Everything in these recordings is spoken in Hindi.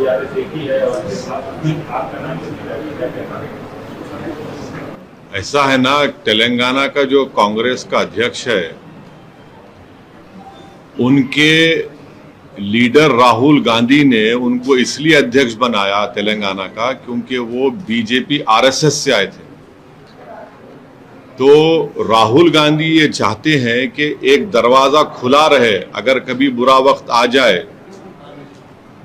टीआरएस एक ही है और आपका नाम क्या कहना है? ऐसा है ना, तेलंगाना का जो कांग्रेस का अध्यक्ष है, उनके लीडर राहुल गांधी ने उनको इसलिए अध्यक्ष बनाया तेलंगाना का क्योंकि वो बीजेपी आरएसएस से आए थे। तो राहुल गांधी ये चाहते हैं कि एक दरवाजा खुला रहे, अगर कभी बुरा वक्त आ जाए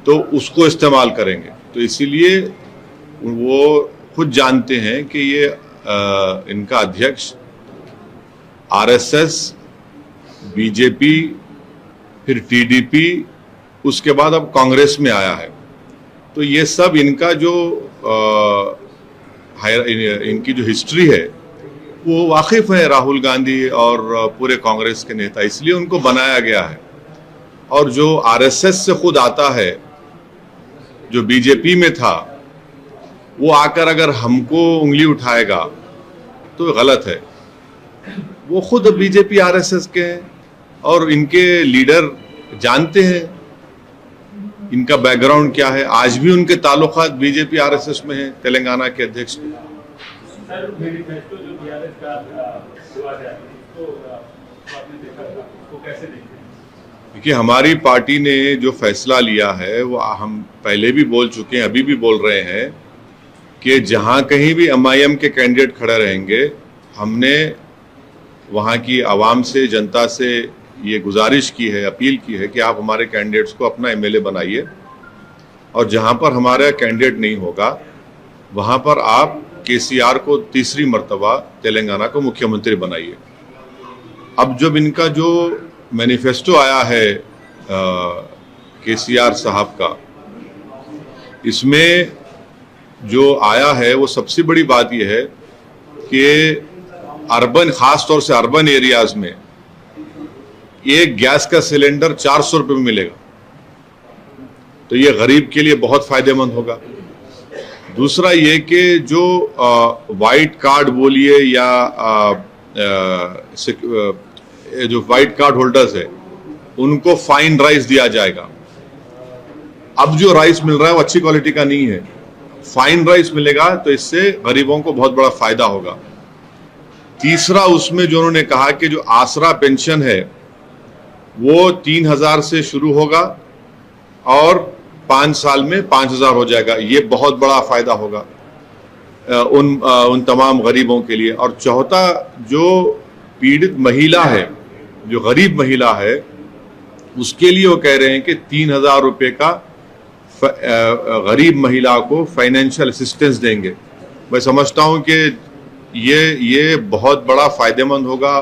तो उसको इस्तेमाल करेंगे। तो इसीलिए वो खुद जानते हैं कि ये इनका अध्यक्ष आरएसएस, बीजेपी, फिर टीडीपी, उसके बाद अब कांग्रेस में आया है। तो ये सब इनका जो इनकी जो हिस्ट्री है वो वाकिफ है राहुल गांधी और पूरे कांग्रेस के नेता, इसलिए उनको बनाया गया है। और जो आरएसएस से खुद आता है, जो बीजेपी में था, वो आकर अगर हमको उंगली उठाएगा तो गलत है। वो खुद बीजेपी आरएसएस के हैं और इनके लीडर जानते हैं इनका बैकग्राउंड क्या है। आज भी उनके ताल्लुकात बीजेपी आरएसएस में हैं, तेलंगाना के अध्यक्ष के। सर, मैनिफेस्टो जो टीआरएस का हुआ है, उसको आपने देखा था, उसको कैसे देखते हैं? देखिए, हमारी पार्टी ने जो फैसला लिया है वो हम पहले भी बोल चुके हैं, अभी भी बोल रहे हैं कि जहां कहीं भी एमआईएम के कैंडिडेट खड़े रहेंगे, हमने वहां की आवाम से, जनता से ये गुजारिश की है, अपील की है कि आप हमारे कैंडिडेट्स को अपना एमएलए बनाइए, और जहां पर हमारा कैंडिडेट नहीं होगा वहां पर आप केसीआर को तीसरी मर्तबा तेलंगाना को मुख्यमंत्री बनाइए। अब जब इनका जो मैनिफेस्टो आया है केसीआर साहब का, इसमें जो आया है वो सबसे बड़ी बात यह है कि अर्बन, खास तौर से अर्बन एरियाज में एक गैस का सिलेंडर 400 रुपये में मिलेगा। तो ये गरीब के लिए बहुत फायदेमंद होगा। दूसरा ये कि जो वाइट कार्ड बोलिए या जो वाइट कार्ड होल्डर्स है उनको फाइन राइस दिया जाएगा। अब जो राइस मिल रहा है वो अच्छी क्वालिटी का नहीं है, फाइन राइस मिलेगा, तो इससे गरीबों को बहुत बड़ा फायदा होगा। तीसरा, उसमें जो उन्होंने कहा कि जो आसरा पेंशन है वो 3000 से शुरू होगा और 5 साल में 5000 हो जाएगा। ये बहुत बड़ा फायदा होगा उन तमाम गरीबों के लिए। और चौथा, जो पीड़ित महिला है, जो गरीब महिला है, उसके लिए वो कह रहे हैं कि 3000 रुपये का गरीब महिला को फाइनेंशियल असिस्टेंस देंगे। मैं समझता हूं कि ये बहुत बड़ा फायदेमंद होगा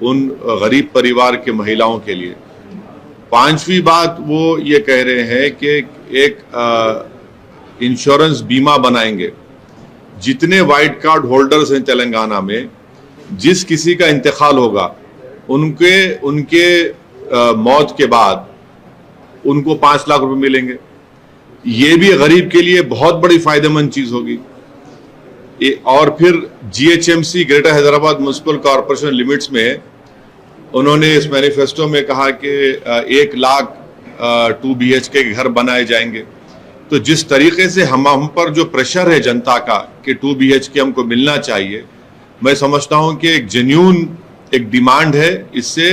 उन गरीब परिवार के महिलाओं के लिए। पांचवी बात, वो ये कह रहे हैं कि एक इंश्योरेंस बीमा बनाएंगे। जितने वाइट कार्ड होल्डर्स हैं तेलंगाना में, जिस किसी का इंतकाल होगा उनके मौत के बाद उनको 5 लाख रुपए मिलेंगे। ये भी गरीब के लिए बहुत बड़ी फायदेमंद चीज होगी। और फिर GHMC, greater Hyderabad municipal corporation limits में उन्होंने इस मैनिफेस्टो में कहा कि 1 लाख 2 BHK के घर बनाए जाएंगे। तो जिस तरीके से हम पर जो प्रेशर है जनता का कि 2 BHK हमको मिलना चाहिए, मैं समझता हूं कि एक जेन्यून एक डिमांड है। इससे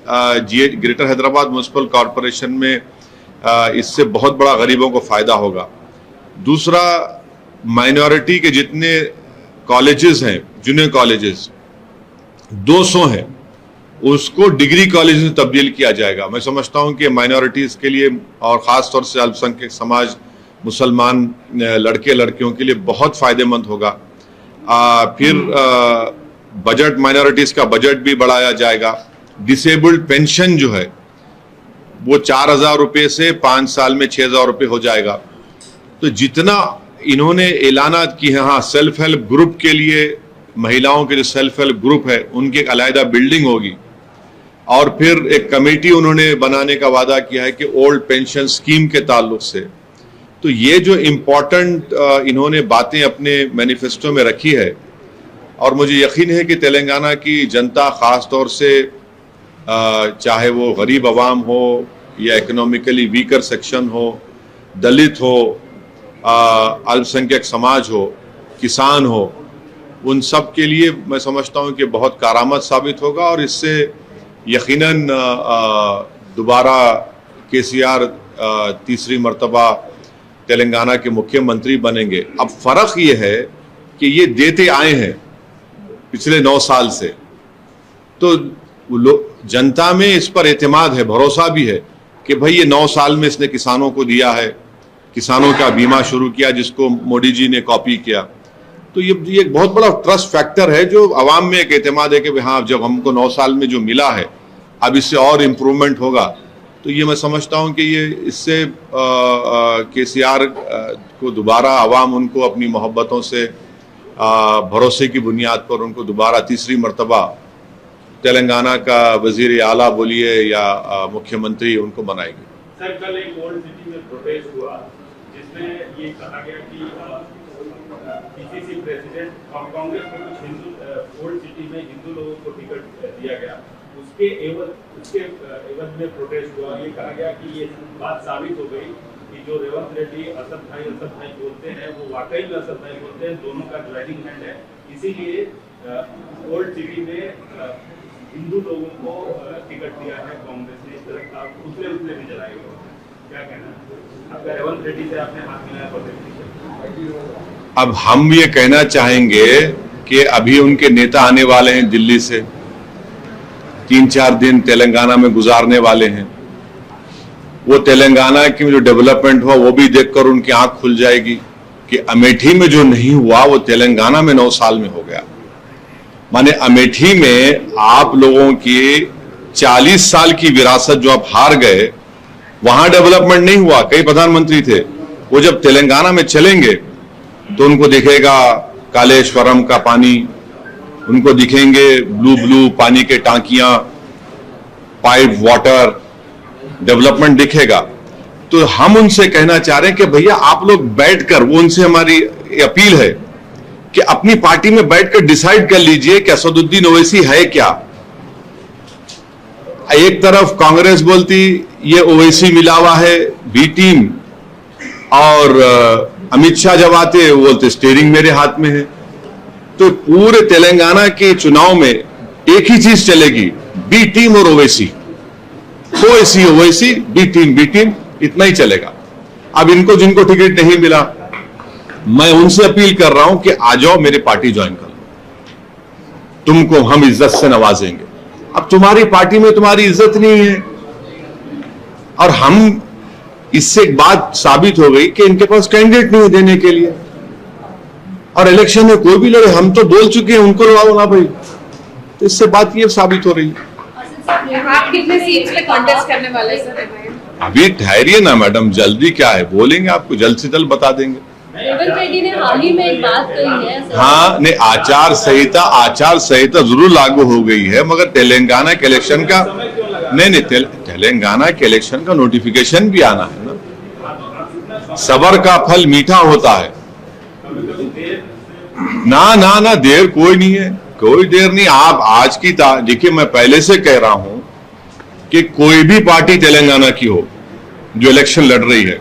ग्रेटर हैदराबाद म्युनिसिपल कॉरपोरेशन में इससे बहुत बड़ा गरीबों को फायदा होगा। दूसरा, माइनॉरिटी के जितने कॉलेजेस हैं, जूनियर कॉलेजेस 200 हैं, उसको डिग्री कॉलेज में तब्दील किया जाएगा। मैं समझता हूं कि माइनॉरिटीज के लिए और ख़ास तौर से अल्पसंख्यक समाज, मुसलमान लड़के लड़कियों के लिए बहुत फायदेमंद होगा। फिर बजट, माइनॉरिटीज का बजट भी बढ़ाया जाएगा। डिसेबल्ड पेंशन जो है वो 4000 रुपये से 5 साल में 6000 रुपये हो जाएगा। तो जितना इन्होंने ऐलानात की है, हाँ, सेल्फ हेल्प ग्रुप के लिए, महिलाओं के जो सेल्फ हेल्प ग्रुप है उनकी एक अलहदा बिल्डिंग होगी। और फिर एक कमेटी उन्होंने बनाने का वादा किया है कि ओल्ड पेंशन स्कीम के ताल्लुक से। तो ये जो इम्पोर्टेंट इन्होंने बातें अपने मैनिफेस्टो में रखी है, और मुझे यकीन है कि तेलंगाना की जनता, ख़ास तौर से चाहे वो गरीब आवाम हो या इकोनॉमिकली वीकर सेक्शन हो दलित हो, अल्पसंख्यक समाज हो, किसान हो, उन सब के लिए मैं समझता हूं कि बहुत कारआमद साबित होगा और इससे यकीनन दोबारा केसीआर तीसरी मर्तबा तेलंगाना के मुख्यमंत्री बनेंगे। अब फर्क ये है कि ये देते आए हैं पिछले 9 साल से, तो जनता में इस पर एतमाद है, भरोसा भी है कि भाई ये 9 साल में इसने किसानों को दिया है, किसानों का बीमा शुरू किया जिसको मोदी जी ने कॉपी किया। तो ये एक बहुत बड़ा ट्रस्ट फैक्टर है जो आवाम में एक एतमाद है कि हाँ जब हमको 9 साल में जो मिला है अब इससे और इम्प्रूवमेंट होगा। तो ये मैं समझता हूँ कि ये इससे केसीआर को दोबारा आवाम उनको अपनी मोहब्बतों से भरोसे की बुनियाद पर उनको दोबारा तीसरी मर्तबा तेलंगाना का वजीर आला बोलिए या मुख्यमंत्री उनको बनाएगी। सर कल एक ओल्ड सिटी में प्रोटेस्ट हुआ जिसमें ये कहा गया कि पीसीसी प्रेसिडेंट कांग्रेस में कुछ हिंदू ओल्ड सिटी में हिंदू लोगों को टिकट दिया गया, उसके एवज में प्रोटेस्ट हुआ। ये कहा गया कि ये बात साबित हो गई कि जो रेवंत रेड्डी असद भाई बोलते हैं वो वाकई में असद भाई बोलते हैं, दोनों का ज्वाइनिंग हैंड है। इसीलिए ओल्ड सिटी में हिंदू लोगों को टिकट दिया है कांग्रेस ने। इस तरह का उसने भी जलाए गए, क्या कहना आपका? रेवंत रेड्डी से आपने हाथ मिलाया। अब हम ये कहना चाहेंगे कि अभी उनके नेता आने वाले हैं दिल्ली से, 3-4 दिन तेलंगाना में गुजारने वाले हैं। वो तेलंगाना की जो डेवलपमेंट हुआ वो भी देखकर उनकी आंख खुल जाएगी कि अमेठी में जो नहीं हुआ वो तेलंगाना में 9 साल में हो गया। माने अमेठी में आप लोगों की 40 साल की विरासत जो आप हार गए, वहां डेवलपमेंट नहीं हुआ। कई प्रधानमंत्री थे, वो जब तेलंगाना में चलेंगे तो उनको दिखेगा कालेश्वरम का पानी, उनको दिखेंगे ब्लू पानी के टांकियां, पाइप वाटर, डेवलपमेंट दिखेगा। तो हम उनसे कहना चाह रहे हैं कि भैया आप लोग बैठकर, वो उनसे हमारी अपील है कि अपनी पार्टी में बैठकर डिसाइड कर लीजिए कि असदुद्दीन ओवैसी है क्या। एक तरफ कांग्रेस बोलती ये ओवैसी मिला हुआ है बी टीम, और अमित शाह जब आते वो बोलते स्टीयरिंग मेरे हाथ में है। तो पूरे तेलंगाना के चुनाव में एक ही चीज चलेगी, बी टीम और ओवैसी, ओवैसी बी टीम, इतना ही चलेगा। अब इनको जिनको टिकट नहीं मिला, मैं उनसे अपील कर रहा हूं कि आ जाओ मेरी पार्टी ज्वाइन कर लो, तुमको हम इज्जत से नवाजेंगे। अब तुम्हारी पार्टी में तुम्हारी इज्जत नहीं है, और हम इससे एक बात साबित हो गई कि इनके पास कैंडिडेट नहीं है देने के लिए, और इलेक्शन में कोई भी लड़े, हम तो बोल चुके हैं उनको लड़ाओ ना भाई। तो इससे बात ये साबित हो रही है। आप कितने सीट्स पे कॉन्टेस्ट करने वाले हैं? अभी ठहरिए ना मैडम, जल्दी क्या है, बोलेंगे आपको जल्द से जल्द बता देंगे। रेवंत रेड्डी ने हाल ही में एक बात कही है। हाँ, नहीं, आचार संहिता जरूर लागू हो गई है, मगर तेलंगाना के इलेक्शन का नहीं, तेलंगाना के इलेक्शन का नोटिफिकेशन भी आना है ना। सबर का फल मीठा होता है। ना देर कोई नहीं है, कोई देर नहीं। आप आज की देखिए, मैं पहले से कह रहा हूं कि कोई भी पार्टी तेलंगाना की हो जो इलेक्शन लड़ रही है,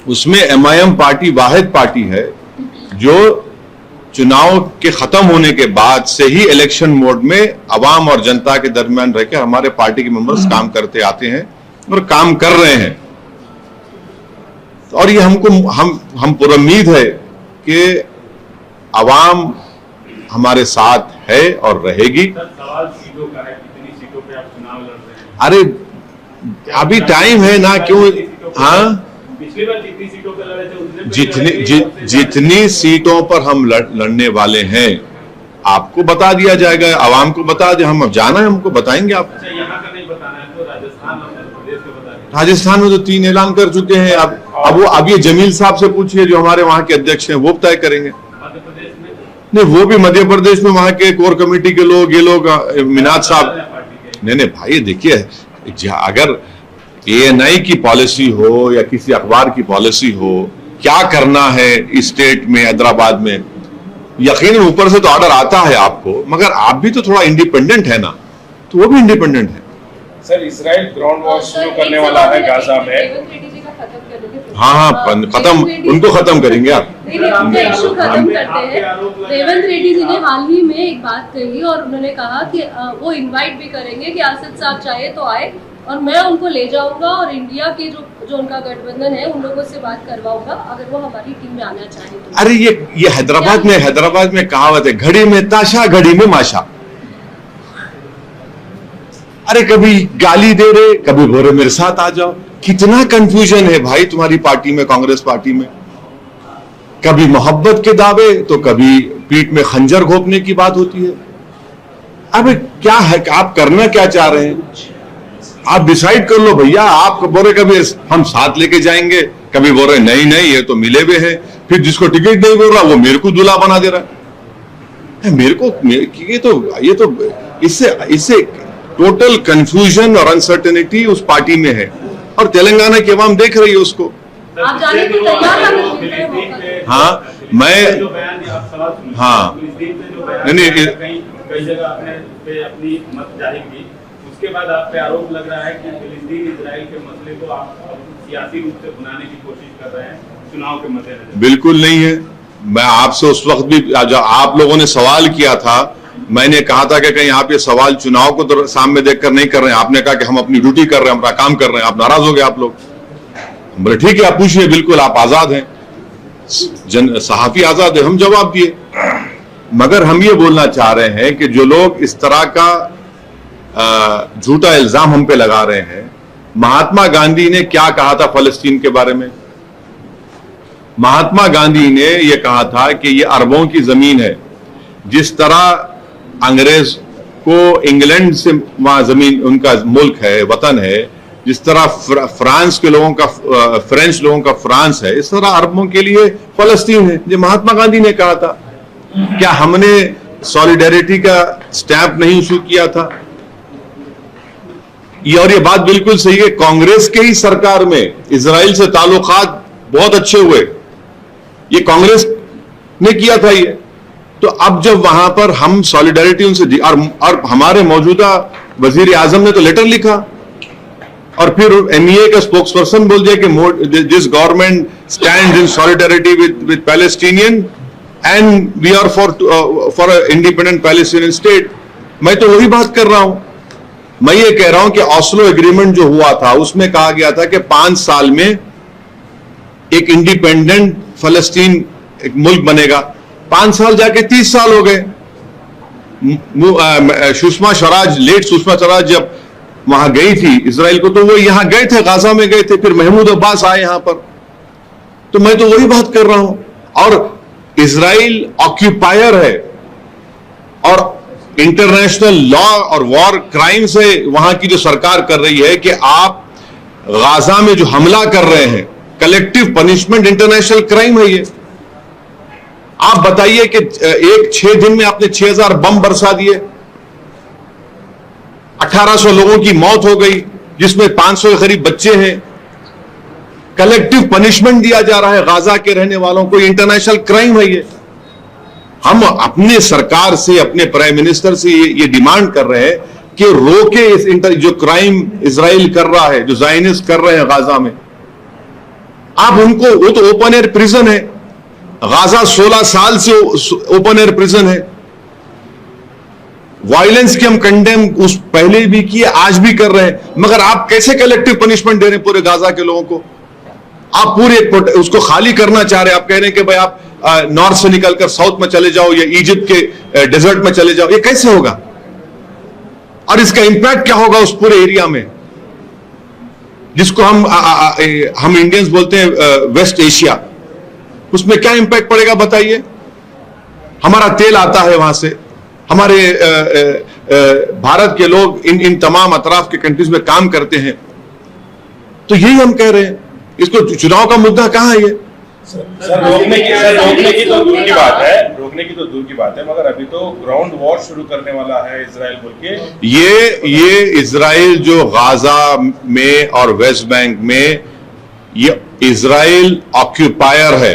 उसमें एमआईएम पार्टी वाहिद पार्टी है जो चुनाव के खत्म होने के बाद से ही इलेक्शन मोड में अवाम और जनता के दरमियान रहकर हमारे पार्टी के मेंबर्स काम करते आते हैं और काम कर रहे हैं। और ये हम पूरी उम्मीद है कि अवाम हमारे साथ है और रहेगी। सवाल सीटों का है, कितनी सीटों पे आप चुनाव लड़ रहे हैं? अरे अभी टाइम है ना, क्यों? हाँ, पिछली बार जितनी सीटों पे लड़े थे जितनी सीटों पर हम लड़ने वाले हैं आपको बता दिया जाएगा, आवाम को बता दे। हम अब जाना है, हमको बताएंगे आप। अच्छा, यहाँ का नहीं बताना है तो राजस्थान और मध्य प्रदेश को बता दें। राजस्थान में तो 3 ऐलान कर चुके हैं। अब ये जमील साहब से पूछिए जो हमारे वहां के अध्यक्ष हैं, वो तय करेंगे। मध्य प्रदेश में नहीं, वो भी मध्य प्रदेश में वहां के कोर कमेटी के लोग, ये लोग मिनाज साहब। नहीं भाई, देखिए, अगर एएनआई की पॉलिसी हो या किसी अखबार की पॉलिसी हो, क्या करना है इस स्टेट में, हैदराबाद में, यकीनन ऊपर से तो ऑर्डर आता है आपको, मगर आप भी तो थोड़ा इंडिपेंडेंट है ना, तो वो भी इंडिपेंडेंट है। सर, इजराइल ग्राउंड वॉर शुरू करने वाला है गाजा में। रेवंत रेड्डी जी का खत्म कर देंगे, थे। हाँ खत्म, उनको खत्म करेंगे आप। नहीं, उनका इशू खत्म करते हैं। रेवंत रेड्डी जी ने हाल ही में एक बात कही और उन्होंने कहा कि वो इनवाइट भी करेंगे कि आसिफ साहब चाहे तो आए और मैं उनको ले जाऊंगा और इंडिया के जो उनका गठबंधन है उन लोगों से बात करवाऊंगा अगर वो हमारी टीम में आना चाहे तो। अरे ये हैदराबाद में कहावत है, घड़ी में ताशा घड़ी में माशा। अरे कभी गाली दे रहे, कभी बोल रहे मेरे साथ आ जाओ। कितना कंफ्यूजन है भाई तुम्हारी पार्टी में, कांग्रेस पार्टी में। कभी मोहब्बत के दावे तो कभी पीठ में खंजर घोंपने की बात होती है। अब क्या है, आप करना क्या चाह रहे हैं? आप डिसाइड कर लो भैया। आप बोल रहे कभी हम साथ लेके जाएंगे, कभी बोल रहे नहीं ये तो मिले हुए हैं, फिर जिसको टिकट नहीं बोल रहा वो मेरे को दूल्हा बना दे रहा है। मेरे को ये तो इससे टोटल कंफ्यूजन और अनसर्टेनिटी उस पार्टी में है और तेलंगाना की आवाम देख रही है उसको। आप जाने को तैयार? हाँ मैं जो बयान आप सवाल सुनिए, हाँ नहीं कई जगह आपने अपनी मत जाहिर की, उसके बाद आप पे आरोप लग रहा है कि फिलिस्तीन इजराइल के मसले को आप सियासी रूप से बनाने की कोशिश कर रहे हैं चुनाव के मद्देनजर। बिल्कुल नहीं है। मैं आपसे उस वक्त भी जब आप लोगों ने सवाल किया था, मैंने कहा था कि कहीं आप ये सवाल चुनाव को सामने देखकर नहीं कर रहे हैं। आपने कहा कि हम अपनी ड्यूटी कर रहे हैं, अपना काम कर रहे हैं। आप नाराज हो गए आप लोग। बोले ठीक है आप पूछिए, बिल्कुल आप आजाद हैं, सहाफी आजाद है, हम जवाब दिए। मगर हम ये बोलना चाह रहे हैं कि जो लोग इस तरह का झूठा इल्जाम हम पे लगा रहे हैं, महात्मा गांधी ने क्या कहा था फलस्तीन के बारे में? महात्मा गांधी ने यह कहा था कि यह अरबों की जमीन है। जिस तरह अंग्रेज को इंग्लैंड से वहां जमीन उनका मुल्क है, वतन है, जिस तरह फ्रांस के लोगों का फ्रेंच लोगों का फ्रांस है, इस तरह अरबों के लिए फलस्तीन है। ये महात्मा गांधी ने कहा था। क्या हमने सॉलिडेरिटी का स्टैंप नहीं इशू किया था? और ये बात बिल्कुल सही है। कांग्रेस के ही सरकार में इजराइल से ताल्लुकात बहुत अच्छे हुए, ये कांग्रेस ने किया था ये। तो अब जब वहां पर हम सॉलिडेरिटी उनसे दी और हमारे मौजूदा वजीर आजम ने तो लेटर लिखा और फिर एमईए का स्पोक्स पर्सन बोल दिया कि this government stand in solidarity with Palestinian and we are for independent Palestinian state. मैं तो वही बात कर रहा हूं। मैं ये कह रहा हूं कि ऑस्लो एग्रीमेंट जो हुआ था उसमें कहा गया था कि 5 साल में एक इंडिपेंडेंट फलस्तीन एक मुल्क बनेगा। 5 साल जाके 30 साल हो गए। सुषमा स्वराज जब वहां गई थी इजराइल को, तो वो यहां गए थे, गाजा में गए थे, फिर महमूद अब्बास आए यहां पर। तो मैं तो वही बात कर रहा हूं। और इजराइल ऑक्यूपायर है और इंटरनेशनल लॉ और वॉर क्राइम से वहां की जो सरकार कर रही है कि आप गाजा में जो हमला कर रहे हैं, कलेक्टिव पनिशमेंट इंटरनेशनल क्राइम है ये। आप बताइए कि 6 दिन में आपने 6000 बम बरसा दिए, 1800 लोगों की मौत हो गई, जिसमें 500 के करीब बच्चे हैं। कलेक्टिव पनिशमेंट दिया जा रहा है गाजा के रहने वालों को, इंटरनेशनल क्राइम है ये। हम अपने सरकार से, अपने प्राइम मिनिस्टर से ये डिमांड कर रहे हैं कि रोके इस जो क्राइम इजराइल कर रहा है, जो ज़ायनिस्ट कर रहे हैं गाजा में। आप उनको, वो तो ओपन एयर प्रिजन है, गाजा 16 साल से ओपन एयर प्रिजन है। वायलेंस की हम कंडेम उस पहले भी किए, आज भी कर रहे हैं। मगर आप कैसे कलेक्टिव पनिशमेंट दे रहे हैं पूरे गाजा के लोगों को? आप पूरे उसको खाली करना चाह रहे हैं। आप कह रहे हैं कि भाई आप नॉर्थ से निकलकर साउथ में चले जाओ या इजिप्ट के डेजर्ट में चले जाओ। ये कैसे होगा? और इसका इंपैक्ट क्या होगा उस पूरे एरिया में, जिसको हम इंडियंस बोलते हैं वेस्ट एशिया? उसमें क्या इंपैक्ट पड़ेगा बताइए? हमारा तेल आता है वहां से, हमारे भारत के लोग इन तमाम अतराफ के कंट्रीज में काम करते हैं। तो यही हम कह रहे हैं। इसको चुनाव का मुद्दा कहां है ये? सर रोकने की तो दूर की बात है, मगर अभी तो ग्राउंड वॉर शुरू करने वाला है इजराइल बोल के। ये इजराइल जो गाजा में और वेस्ट बैंक में, ये इजराइल ऑक्यूपायर है,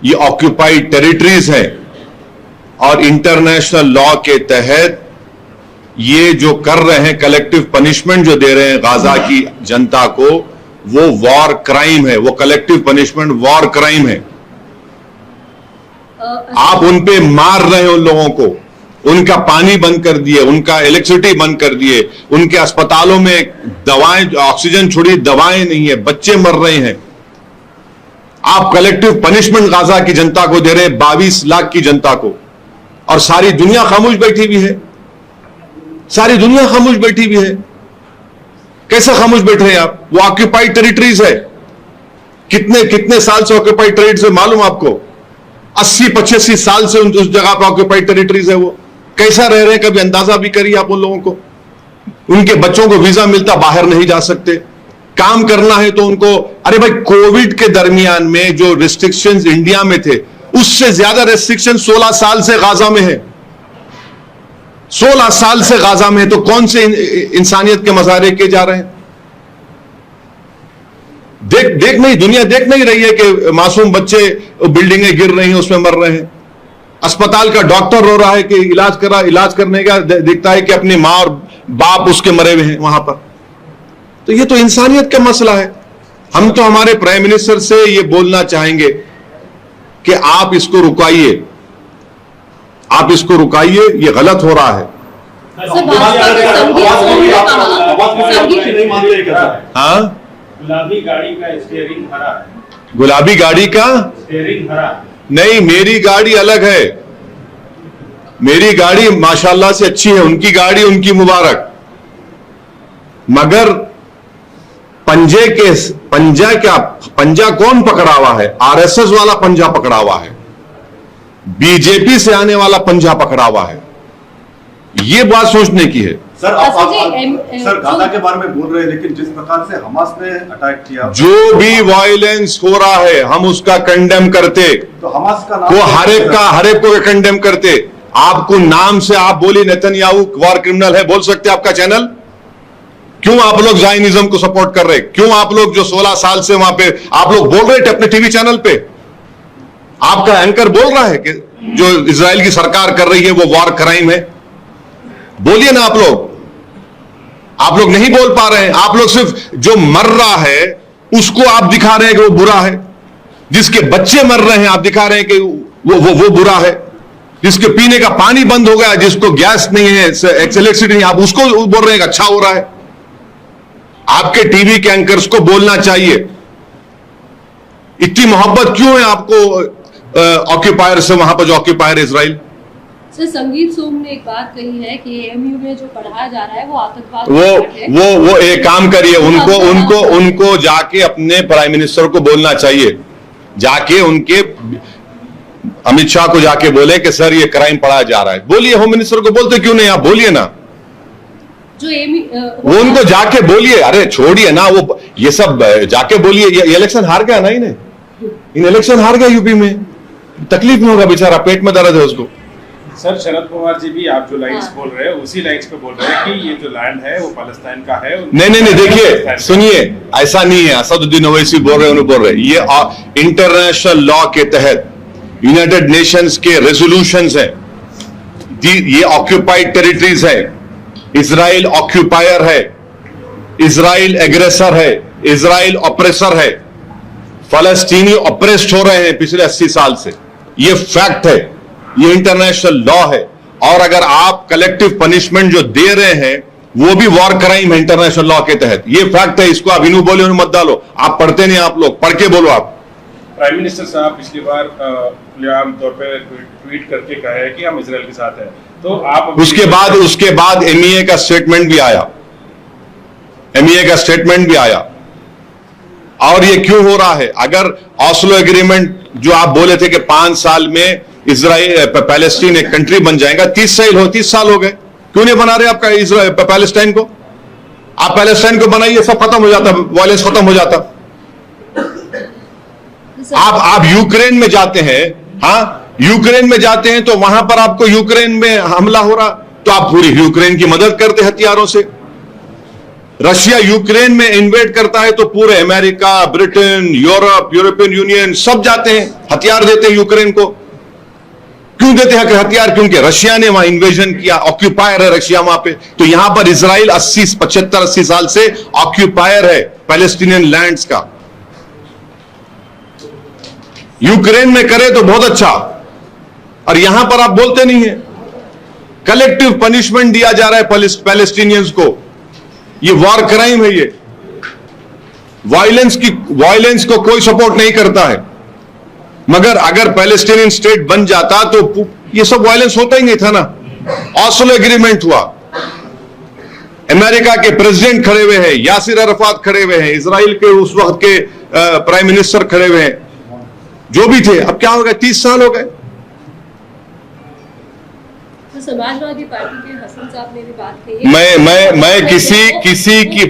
ये ऑक्यूपाइड टेरिटरीज है और इंटरनेशनल लॉ के तहत ये जो कर रहे हैं, कलेक्टिव पनिशमेंट जो दे रहे हैं गाजा की जनता को, वो वॉर क्राइम है, वो कलेक्टिव पनिशमेंट वॉर क्राइम है। आप उन पे मार रहे हो उन लोगों को, उनका पानी बंद कर दिए, उनका इलेक्ट्रिसिटी बंद कर दिए, उनके अस्पतालों में दवाएं, ऑक्सीजन छोड़ी दवाएं नहीं है, बच्चे मर रहे हैं। आप कलेक्टिव पनिशमेंट गाजा की जनता को दे रहे हैं, 22 लाख की जनता को, और सारी दुनिया खामोश बैठी हुई है। सारी दुनिया खामोश बैठी हुई है। कैसे खामोश बैठ रहे हैं आप? वो ऑक्यूपाइड टेरिटरीज है। कितने कितने साल से ऑक्यूपाइड टेरिटरीज है मालूम आपको? 80-85 साल से उस जगह पर ऑक्यूपाइड टेरिटरीज है। वो कैसा रह रहे हैं, कभी अंदाजा भी करिए आप उन लोगों को। उनके बच्चों को वीजा मिलता, बाहर नहीं जा सकते। काम करना है तो उनको, अरे भाई कोविड के दरमियान में जो रिस्ट्रिक्शंस इंडिया में थे, उससे ज्यादा रेस्ट्रिक्शन 16 साल से गाजा में है। 16 साल से गाजा में है, तो कौन से इंसानियत के मजारे किए जा रहे हैं? देख नहीं, दुनिया देख नहीं रही है कि मासूम बच्चे बिल्डिंगें गिर रही हैं, उसमें मर रहे हैं। अस्पताल का डॉक्टर रो रहा है कि इलाज करने का दिखता है कि अपनी मां और बाप उसके मरे हुए हैं वहां पर। तो ये तो इंसानियत का मसला है। हम तो हमारे प्राइम मिनिस्टर से ये बोलना चाहेंगे कि आप इसको रुकाइए, आप इसको रुकाइए, ये गलत हो रहा है। सर, भाजपा के संघीय सोम ने कहा, हाँ, गुलाबी गाड़ी का स्टीयरिंग हरा है। गुलाबी गाड़ी का स्टीयरिंग हरा नहीं, मेरी गाड़ी अलग है। मेरी गाड़ी माशाल्लाह से अच्छी है, उनकी गाड़ी उनकी मुबारक। मगर पंजा कौन पकड़ा हुआ है? आरएसएस वाला पंजा पकड़ा हुआ है, बीजेपी से आने वाला पंजा पकड़ा हुआ है। ये बात सोचने की है। सर सर गाजा के बारे में बोल रहे हैं, लेकिन जिस प्रकार से हमास ने अटैक किया, जो भी वायलेंस हो रहा है हम उसका कंडेम करते, तो हमास का नाम वो हर एक को कंडेम करते। आपको नाम से आप बोली नेतन्याहू वॉर क्रिमिनल है, बोल सकते आपका चैनल? क्यों आप लोग जायनिज्म को सपोर्ट कर रहे? क्यों आप लोग जो 16 साल से वहां पे आप लोग बोल रहे थे अपने टीवी चैनल पे, आपका एंकर बोल रहा है कि जो इजराइल की सरकार कर रही है वो वॉर क्राइम है? बोलिए ना आप लोग नहीं बोल पा रहे हैं। आप लोग सिर्फ जो मर रहा है उसको आप दिखा रहे हैं कि वो बुरा है, जिसके बच्चे मर रहे हैं आप दिखा रहे हैं कि वो बुरा है, जिसके पीने का पानी बंद हो गया, जिसको गैस नहीं है, इलेक्ट्रिसिटी नहीं, आप उसको बोल रहे हैं कि अच्छा हो रहा है। आपके टीवी के एंकर्स को बोलना चाहिए। इतनी मोहब्बत क्यों है आपको ऑक्यूपायर से, वहां पर जो ऑक्यूपायर इजराइल? सर, संगीत सोम ने एक बात कही है कि एएमयू में जो पढ़ाया जा रहा है वो आतंकवाद। वो एक काम करिए, उनको जाके अपने प्राइम मिनिस्टर को बोलना चाहिए, जाके उनके अमित शाह को जाके बोले कि सर ये क्राइम पढ़ाया जा रहा है। बोलिए, होम मिनिस्टर को बोलते क्यों नहीं आप? बोलिए ना, वो उनको जाके बोलिए। अरे छोड़िए ना, वो ये सब जाके बोलिए। ये इलेक्शन हार गया ना, इन इलेक्शन हार गया यूपी में, तकलीफ में होगा बेचारा, पेट में दर्द है उसको। सर, शरद पवार जी भी आप जो लाइन्स बोल रहे हैं उसी लाइन्स पे बोल रहे हैं कि ये जो लैंड है वो पैलेस्टाइन का है। नहीं, देखिए सुनिए, ऐसा नहीं है। असदुद्दीन ओवैसी बोल रहे हैं, ये इंटरनेशनल लॉ के तहत यूनाइटेड नेशंस के रेजोल्यूशंस हैं। ये ऑक्यूपाइड टेरिटरीज है, इजराइल ऑक्यूपायर है, इजराइल एग्रेसर है, इजराइल ऑपरेसर है, फलस्तीनी ऑपरेस्ड हो रहे हैं पिछले 80 साल से। ये फैक्ट है, ये इंटरनेशनल लॉ है। और अगर आप कलेक्टिव पनिशमेंट जो दे रहे हैं वो भी वॉर क्राइम है इंटरनेशनल लॉ के तहत। ये फैक्ट है, इसको आप इन्हों बोले मत डालो। आप पढ़ते नहीं, आप लोग पढ़ के बोलो। आप प्राइम मिनिस्टर साहब पिछली बार खुलेआम तौर पे ट्वीट करके कहा है कि हम इजराइल के साथ हैं, तो आप उसके बाद एमईए का स्टेटमेंट भी आया, और ये क्यों हो रहा है? अगर ऑस्लो एग्रीमेंट जो आप बोले थे कि 5 साल में इजराइल पैलेस्टीन एक कंट्री बन जाएगा, 30 साल हो गए, क्यों नहीं बना रहे आपका इजराइल पैलेस्टाइन को? आप पैलेस्टाइन को बनाइए, सब खत्म हो जाता, वायलेंस खत्म हो जाता। आप यूक्रेन में जाते हैं, हाँ, यूक्रेन में जाते हैं तो वहां पर आपको यूक्रेन में हमला हो रहा, तो आप पूरी यूक्रेन की मदद करते हथियारों से। रशिया यूक्रेन में इन्वेड करता है तो पूरे अमेरिका, ब्रिटेन, यूरोपियन यूनियन सब जाते हैं, हथियार देते हैं यूक्रेन को। क्यों देते हैं हथियार? क्योंकि रशिया ने वहां इन्वेजन किया, ऑक्यूपायर है रशिया वहां पे। तो यहां पर इजराइल 75-80 साल से ऑक्यूपायर है पैलेस्टीनियन लैंड्स का। यूक्रेन में करे तो बहुत अच्छा, और यहां पर आप बोलते नहीं है। कलेक्टिव पनिशमेंट दिया जा रहा है पैलेस्टीनियंस को, ये वॉर क्राइम है। ये वायलेंस को कोई सपोर्ट नहीं करता है, मगर अगर पैलेस्टीनियन स्टेट बन जाता तो ये सब वायलेंस होता ही नहीं था ना। ऑस्लो एग्रीमेंट हुआ, अमेरिका के प्रेसिडेंट खड़े हुए हैं, यासिर अरफात खड़े हुए हैं, इजराइल के उस वक्त के प्राइम मिनिस्टर खड़े हुए हैं, जो भी थे। अब क्या हो गया? 30 साल हो गए। तो समाजवादी पार्टी के हसन साहब ने भी बात कही। मैं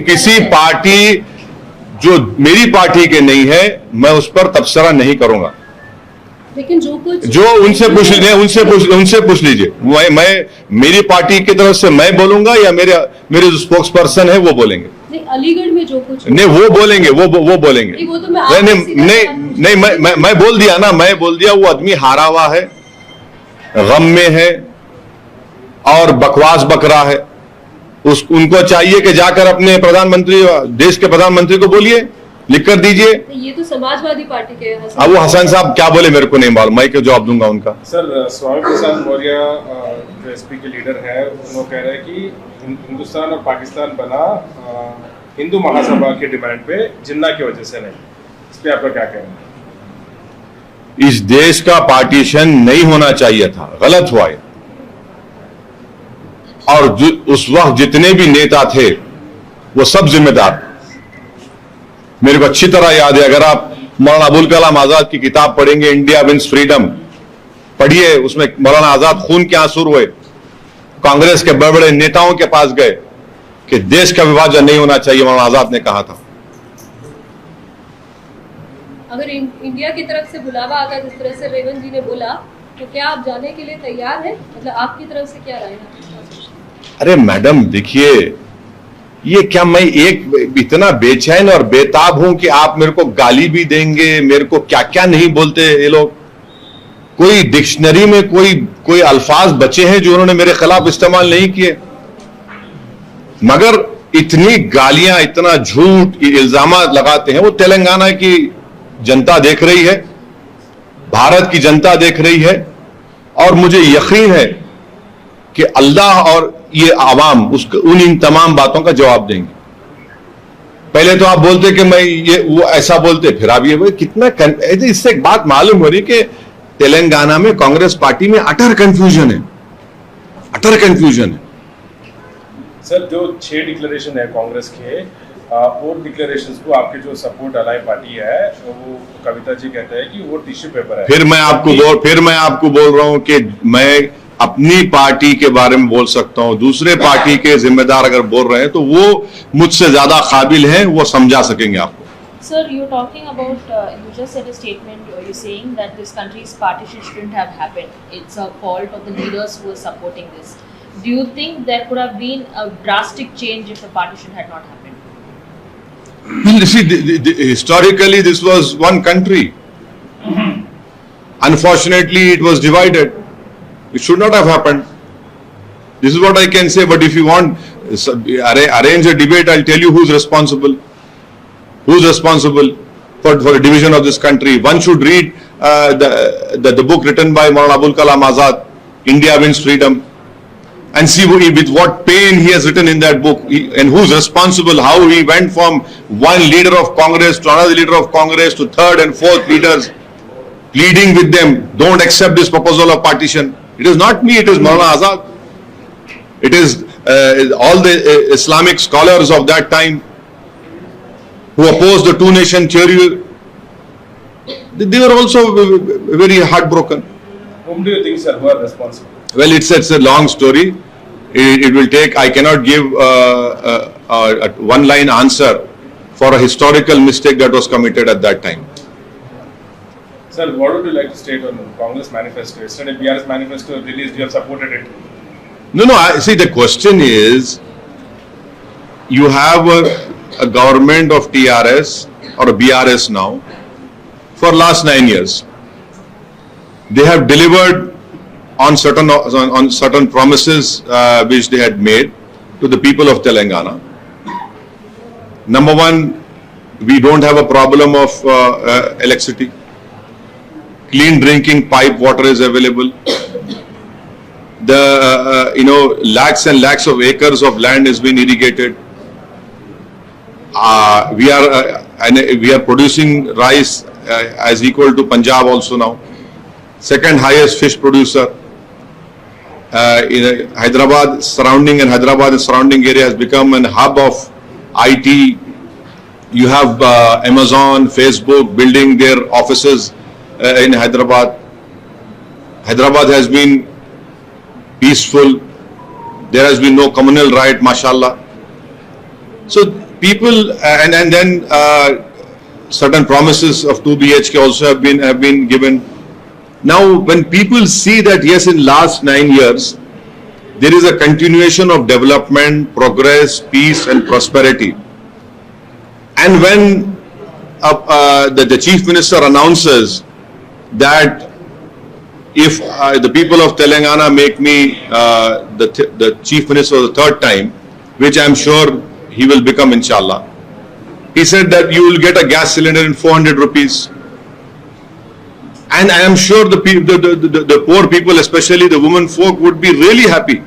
किसी पार्टी जो मेरी पार्टी के नहीं है, मैं उस पर तबसरा नहीं करूंगा। लेकिन जो कुछ जो उनसे पूछ लीजिए। मैं मेरी पार्टी की तरफ से मैं बोलूंगा या मेरे जो स्पोक्स पर्सन है वो बोलेंगे। नहीं, अलीगढ़ में जो कुछ नहीं वो बोलेंगे, वो बोलेंगे। नहीं, वो तो मैं बोल दिया ना, मैं बोल दिया। वो आदमी हारा हुआ है, गम में है और बकवास बक रहा है। उनको चाहिए कि जाकर अपने प्रधानमंत्री, देश के प्रधानमंत्री को बोलिए, लिख कर दीजिए। ये तो समाजवादी पार्टी के अब वो हसन साहब क्या बोले मेरे को नहीं मालूम, मैं क्यों जवाब दूंगा उनका। सर, स्वामी प्रसाद मौर्य जो एसपी के लीडर है, उन्होंने कह रहे हैं कि हिंदुस्तान और पाकिस्तान बना हिंदू महासभा के डिमांड पे, जिन्ना की वजह से नहीं। इस पे आपका क्या कहना है? इस देश का पार्टीशन नहीं होना चाहिए था, गलत हुआ है। और उस वक्त जितने भी नेता थे वो सब जिम्मेदार। मेरे को अच्छी तरह याद है, अगर आप मौलाना अबुल कलाम आजाद की किताब पढ़ेंगे, इंडिया विंस फ्रीडम, पढ़िए। उसमें मौलाना आजाद खून के आंसू हुए, कांग्रेस के बड़े बड़े नेताओं के पास गए कि देश का विभाजन नहीं होना चाहिए, मौलाना आजाद ने कहा था। अगर इंडिया की तरफ से बुलावा आता, जिस तरह से रेवंत जी ने बोला, तो क्या आप जाने के लिए तैयार हैं? मतलब आपकी तरफ से क्या राय है? अरे मैडम देखिए, ये क्या मैं एक इतना बेचैन और बेताब हूं कि आप मेरे को गाली भी देंगे, मेरे को क्या क्या नहीं बोलते ये लोग। कोई डिक्शनरी में कोई अल्फाज बचे हैं जो उन्होंने मेरे खिलाफ इस्तेमाल नहीं किए, मगर इतनी गालियां, इतना झूठ इल्जाम लगाते हैं। वो तेलंगाना की जनता देख रही है, भारत की जनता देख रही है, और मुझे यकीन है कि अल्लाह और ये आवाम उन इन तमाम बातों का जवाब देंगे। पहले तो आप बोलते कि मैं वो ऐसा बोलते, फिर आप ये कितना इससे एक बात मालूम हो रही कि तेलंगाना में कांग्रेस पार्टी में अटर कंफ्यूजन है। सर, जो 6 डिक्लेरेशन है कांग्रेस के, और डिक्लेरेशंस को आपके जो सपोर्ट अलाई पार्टी है, वो कविता जी कहते हैं कि वो टिश्यू पेपर है। फिर मैं आपको बोल रहा हूं कि मैं अपनी पार्टी के बारे में बोल सकता हूं, दूसरे पार्टी के जिम्मेदार अगर बोल रहे हैं तो वो मुझसे ज्यादा काबिल हैं, वो समझा सकेंगे आपको। Sir, you're talking about, you just said a statement, you're saying that this country's partition shouldn't have happened. It's a fault of the leaders who are supporting this. Do you think there could have been a drastic change if the partition had not happened? Well, see, historically this was one country. Unfortunately, it was divided. It should not have happened. This is what I can say. But if you want arrange a debate, I'll tell you who's responsible. Who's responsible for the division of this country? One should read the book written by Maulana Abul Kalam Azad, India Wins Freedom, and see with what pain he has written in that book, and who's responsible, how he went from one leader of Congress to another leader of Congress to third and fourth leaders, pleading with them, don't accept this proposal of partition. It is not me, it is Maulana Azad. It is all the Islamic scholars of that time who opposed the two-nation theory. They were also very heartbroken. Whom do you think, sir, who are responsible? Well, it's a long story. It will take, I cannot give a one-line answer for a historical mistake that was committed at that time. Sir, what would you like to state on Congress manifesto? Yesterday, BRS manifesto released, you have supported it. No, see, the question is, you have a government of TRS or a BRS now for last 9 years. They have delivered on certain promises which they had made to the people of Telangana. Number one, we don't have a problem of electricity. Clean drinking pipe water is available. The lakhs and lakhs of acres of land has been irrigated. We are producing rice as equal to Punjab also now. Second highest fish producer. In Hyderabad surrounding and Hyderabad and surrounding area has become an hub of IT. You have Amazon, Facebook building their offices in Hyderabad. Hyderabad has been peaceful. There has been no communal riot, mashallah. So people and then certain promises of 2 BHK also have been given. Now, when people see that yes, in last 9 years there is a continuation of development, progress, peace, and prosperity, and when the Chief Minister announces that if the people of Telangana make me the Chief Minister the third time, which I am sure he will become, inshallah, he said that you will get a gas cylinder in 400 rupees. And I am sure the poor people, especially the women folk, would be really happy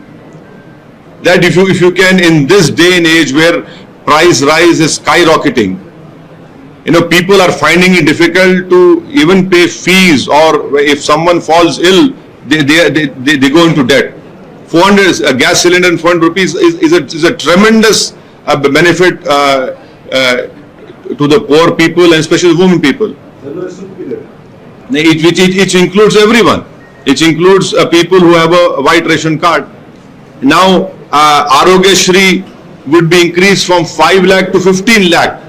that if you can, in this day and age where price rise is skyrocketing, people are finding it difficult to even pay fees, or if someone falls ill, they go into debt. 400 a gas cylinder and 400 rupees is a tremendous benefit to the poor people and especially the women people. It includes everyone. It includes people who have a white ration card. Now, Arogya Shri would be increased from 5 lakh to 15 lakh.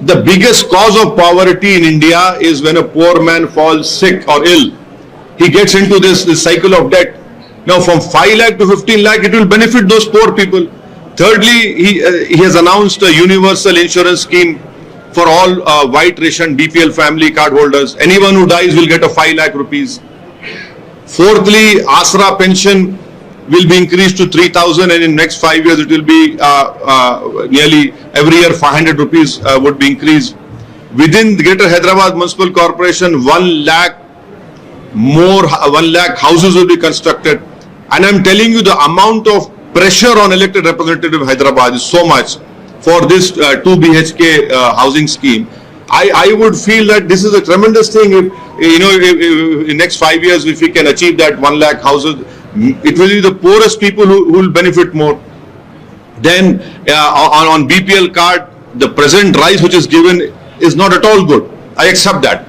The biggest cause of poverty in India is when a poor man falls sick or ill. He gets into this cycle of debt. Now, from 5 lakh to 15 lakh, it will benefit those poor people. Thirdly, he has announced a universal insurance scheme for all white ration BPL family card holders. Anyone who dies will get a 5 lakh rupees. Fourthly, Asra pension will be increased to 3,000, and in next 5 years it will be nearly every year 500 rupees would be increased. Within the Greater Hyderabad Municipal Corporation, 1 lakh houses will be constructed. And I am telling you, the amount of pressure on elected representative of Hyderabad is so much for this 2 BHK housing scheme. I would feel that this is a tremendous thing. If in next 5 years, if we can achieve that 1 lakh houses, it will be the poorest people who will benefit more. Then on BPL card, the present rice which is given is not at all good. I accept that.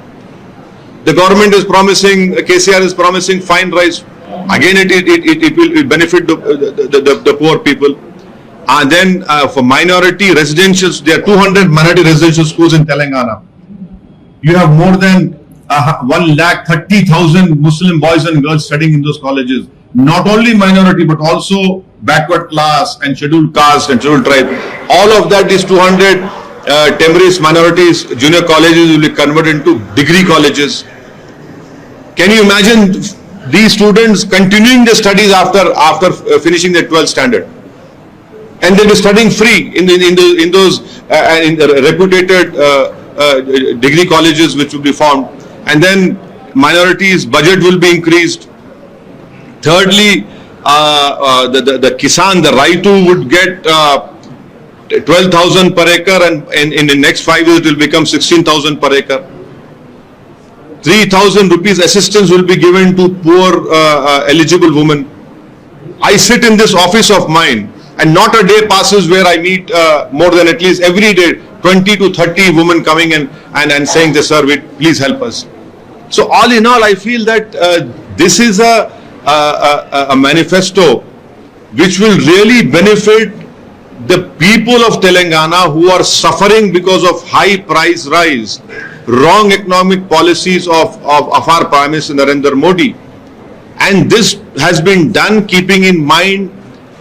The government is promising, KCR is promising fine rice. Again, it will benefit the poor people. And then for minority residentials, there are 200 minority residential schools in Telangana. You have more than 130,000 Muslim boys and girls studying in those colleges. Not only minority, but also backward class and scheduled caste and scheduled tribe. All of that is 200 Temris minorities junior colleges will be converted into degree colleges. Can you imagine these students continuing their studies after finishing their 12th standard? And they'll be studying free in those reputed degree colleges which will be formed. And then minorities budget will be increased. Thirdly, the Kisan, the Raitu would get 12,000 per acre, and in the next 5 years it will become 16,000 per acre. 3,000 rupees assistance will be given to poor eligible women. I sit in this office of mine, and not a day passes where I meet more than at least every day 20 to 30 women coming in and saying, sir, please help us. So all in all, I feel that this is a manifesto which will really benefit the people of Telangana who are suffering because of high price rise, wrong economic policies of our Prime Minister Narendra Modi. And this has been done keeping in mind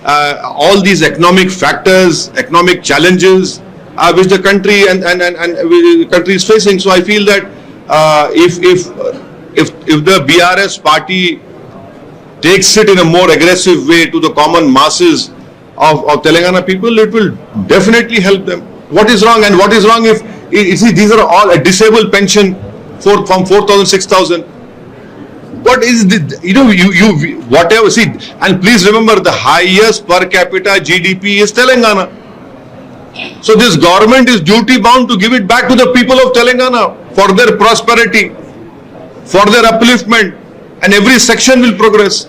all these economic factors, economic challenges which the country and country is facing. So I feel that if the BRS party takes it in a more aggressive way to the common masses of Telangana people, it will definitely help them. What is wrong? And what is wrong if you see these are all a disabled pension from 4,000, 6,000. What is the, you whatever, see, and please remember the highest per capita GDP is Telangana. So this government is duty bound to give it back to the people of Telangana for their prosperity, for their upliftment, and every section will progress.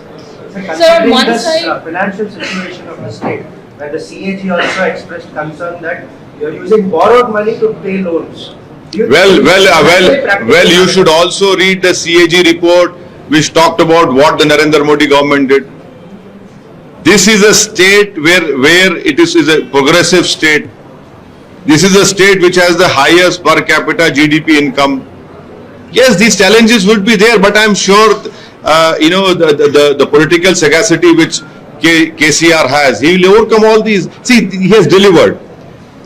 on one this side- financial situation of the state, where the CAG also expressed concern that you're using borrowed money to pay loans. Do you Well, think well, that's well, very practical? well, you should also read the CAG report which talked about what the Narendra Modi government did. This is a state where it is a progressive state. This is a state which has the highest per capita GDP income. Yes, these challenges would be there, but I'm sure, the political sagacity which KCR has, he will overcome all these. See, he has delivered.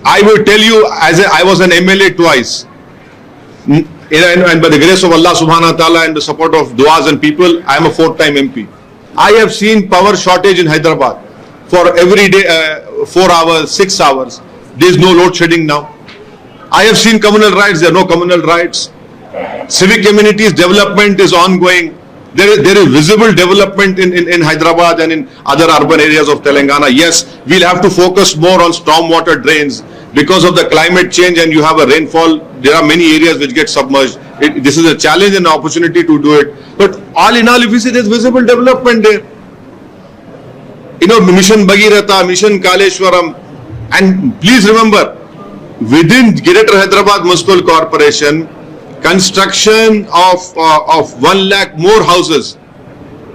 I will tell you, I was an MLA twice. And by the grace of Allah subhanahu wa ta'ala and the support of duas and people, I am a 4th-time MP. I have seen power shortage in Hyderabad for every day, 4 hours, 6 hours. There is no load shedding now. I have seen communal rights, there are no communal rights. Civic communities development is ongoing. There is visible development in Hyderabad and in other urban areas of Telangana. Yes, we'll have to focus more on stormwater drains. Because of the climate change and you have a rainfall, there are many areas which get submerged. This is a challenge and an opportunity to do it. But all in all, if you see, there's visible development there. Mission Bhagiratha, Mission Kaleshwaram. And please remember, within Greater Hyderabad Municipal Corporation, construction of 1 lakh more houses.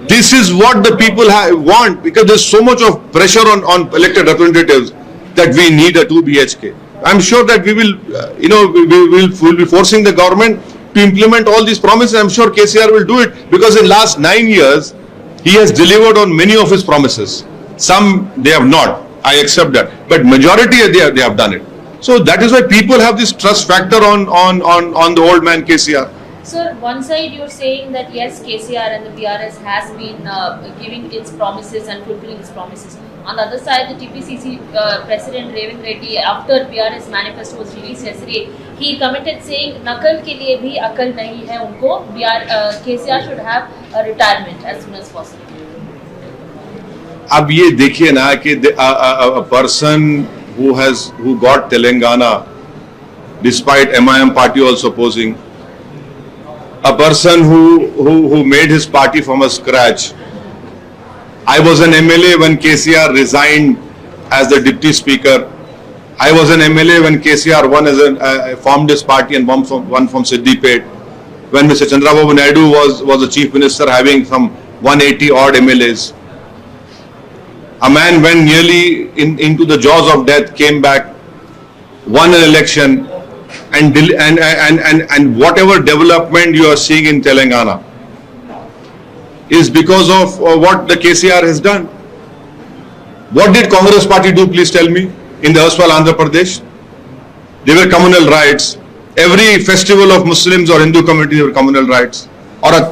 This is what the people want, because there's so much of pressure on elected representatives that we need a 2 BHK. I'm sure that we will, we will be forcing the government to implement all these promises. I'm sure KCR will do it, because in last 9 years, he has delivered on many of his promises. Some they have not, I accept that, but majority they have done it. So that is why people have this trust factor on the old man KCR. Sir, one side you're saying that yes, KCR and the BRS has been giving its promises and fulfilling its promises. On the other side, the TPCC President Revanth Reddy, after BRS manifesto was released yesterday, he commented saying, "Nakal ke liye bhi akal nahi hai unko. KCR should have a retirement as soon as possible." अब ये देखिए ना कि a person who got Telangana despite MIM party also opposing, a person who made his party from a scratch. I was an MLA when KCR resigned as the deputy speaker. I was an MLA when KCR formed his party and won from Siddipet. When Mr. Chandrababu Naidu was the chief minister, having some 180 odd MLAs. A man went nearly into the jaws of death, came back, won an election, and whatever development you are seeing in Telangana is because of what the KCR has done. What did Congress party do, please tell me, in the erstwhile Andhra Pradesh? They were communal rights. Every festival of Muslims or Hindu community, they were communal rights, or a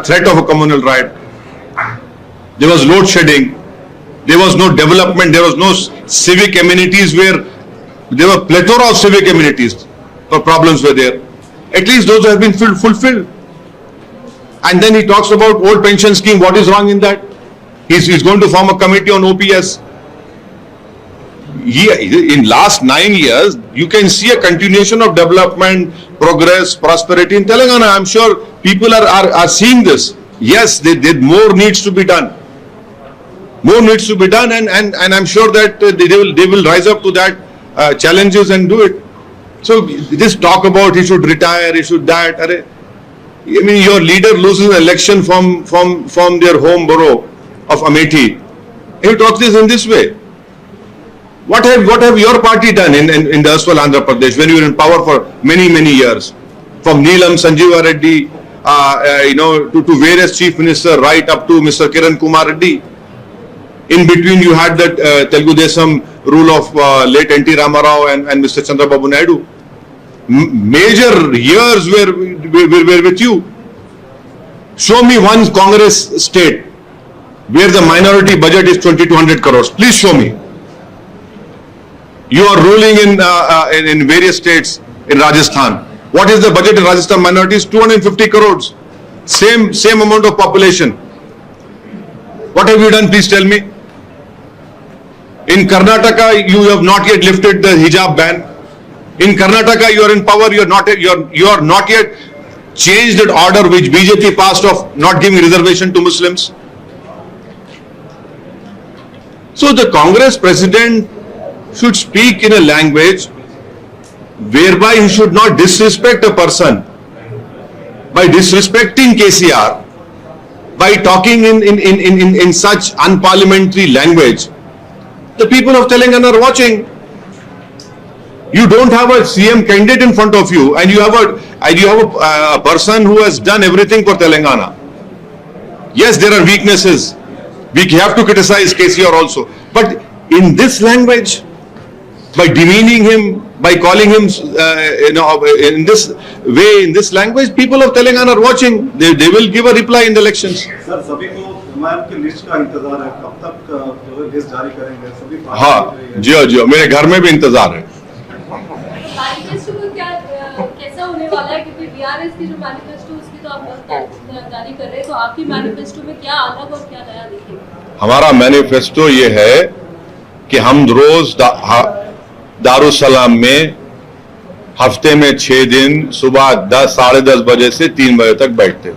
threat of a communal right. There was load shedding. There was no development. There was no civic amenities where there were plethora of civic amenities. Problems were there. At least those have been fulfilled. And then he talks about old pension scheme. What is wrong in that? He's going to form a committee on OPS. In last 9 years, you can see a continuation of development, progress, prosperity in Telangana. I'm sure people are seeing this. Yes, more needs to be done. More needs to be done, and I'm sure that they will rise up to that challenges and do it. So this talk about he should retire, he should that. I mean, your leader loses an election from their home borough of Amethi. He talks this in this way. What have your party done in the erstwhile Andhra Pradesh when you were in power for many years? From Neelam Sanjeeva Reddy, to various chief ministers, right up to Mr. Kiran Kumar Reddy. In between, you had that Telugu Desam rule of late N.T. Ramarao and Mr. Chandrababu Naidu. Major years were with you. Show me one Congress state where the minority budget is 2200 crores. Please show me. You are ruling in various states in Rajasthan. What is the budget in Rajasthan minorities? 250 crores. Same amount of population. What have you done? Please tell me. In Karnataka, you have not yet lifted the hijab ban. In Karnataka, you are in power. You are not yet changed that order which BJP passed of not giving reservation to Muslims. So the Congress president should speak in a language whereby he should not disrespect a person by disrespecting KCR, by talking in such unparliamentary language. The people of Telangana are watching. You don't have a CM candidate in front of you, and you have a person who has done everything for Telangana. Yes, there are weaknesses. We have to criticize KCR also, but in this language, by demeaning him, by calling him, in this way, in this language, people of Telangana are watching. They will give a reply in the elections. Sir सभी को एमआईएम की लिस्ट का इंतजार है, कब तक जो है लिस्ट जारी करेंगे सभी? हाँ जी, मेरे घर में भी इंतजार है। मैनिफेस्टो को क्या कैसा होने वाला है, क्योंकि बीआरएस की जो मैनिफेस्टो उसकी तो आप जारी कर रहे हैं, तो आपकी मैनिफेस्टो में क्या अलग और क्या नया दिखेगा? हमारा मैनिफेस्टो ये है कि हम रोज दारुसलाम में हफ्ते में 6 दिन सुबह 10 साढ़े 10 बजे से 3 बजे तक बैठते।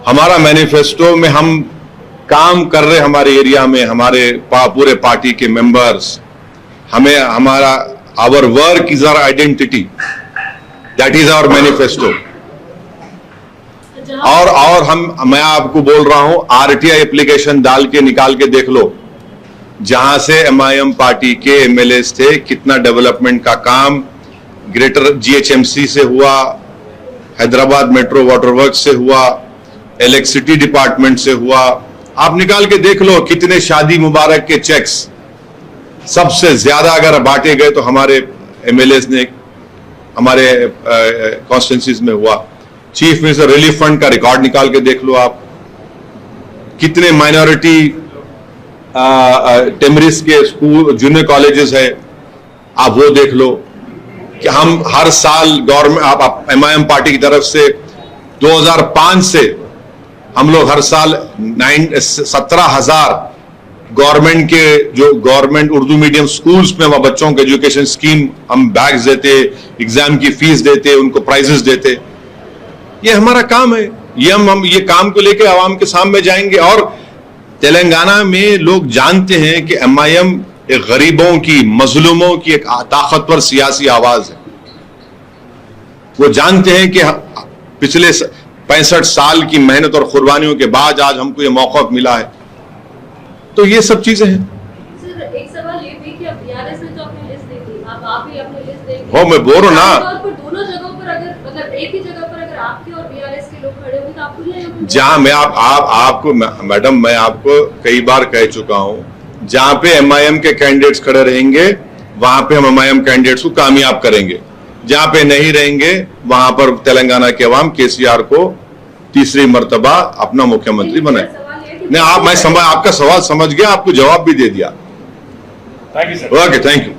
हमारा मैनिफेस्टो में हम काम कर रहे हमारे एरिया में, हमारे पूरे पार्टी के मेंबर्स, हमें हमारा our work is our identity, that is our manifesto. और मैं आपको बोल रहा हूं, आरटीआई एप्लीकेशन डाल के निकाल के देख लो, जहां से एमआईएम पार्टी के एमएलए थे, कितना डेवलपमेंट का काम ग्रेटर जीएचएमसी से हुआ, हैदराबाद मेट्रो वाटर वर्क से हुआ, इलेक्ट्रिसिटी डिपार्टमेंट से हुआ। आप निकाल के देख लो कितने शादी मुबारक के चेक्स सबसे ज्यादा अगर बांटे गए तो हमारे एमएलए ने हमारे कॉन्स्टिट्यूंसीज में हुआ। चीफ मिनिस्टर रिलीफ फंड का रिकॉर्ड निकाल के देख लो आप, कितने माइनॉरिटी टेमरिस के स्कूल जूनियर कॉलेजेस है, आप वो देख लो कि हम हर साल गवर्नमेंट आप एमआईएम पार्टी की तरफ से 2005 से हम लोग हर साल 17,000 गवर्नमेंट के जो गवर्नमेंट उर्दू मीडियम स्कूल्स में वहां बच्चों के एजुकेशन स्कीम हम बैग्स देते, एग्जाम की फीस देते, उनको प्राइजेस देते। ये हमारा काम है, ये हम ये काम को लेकर आवाम के सामने जाएंगे। और तेलंगाना में लोग जानते हैं कि एमआईएम एक गरीबों की, मजलूमों की एक ताकतवर सियासी आवाज है। वो जानते हैं कि पिछले 65 साल की मेहनत और कुर्बानियों के बाद आज हमको ये मौका मिला है, तो ये सब चीजें हैं। सर एक सवाल ये भी कि अब बीआरएस ने तो अपनी लिस्ट दे दी, अब आप भी अपनी लिस्ट देंगे। हो, मैं बोल रहा हूं ना, दोनों जगहों पर अगर मतलब एक ही जगह पर अगर आपके और बीआरएस के लोग खड़े होंगे तो आपको नहीं, जहां मैं आपको मैडम मैं आपको कई बार कह चुका हूं, जहां पे एमआईएम के कैंडिडेट्स खड़े रहेंगे वहां पे हम एमआईएम कैंडिडेट्स को कामयाब करेंगे, जहां पे नहीं रहेंगे वहां पर तेलंगाना के अवाम केसीआर को तीसरी मर्तबा अपना मुख्यमंत्री बनाए। नहीं, आपका सवाल समझ गया, आपको जवाब भी दे दिया। Thank you sir. Okay, thank you.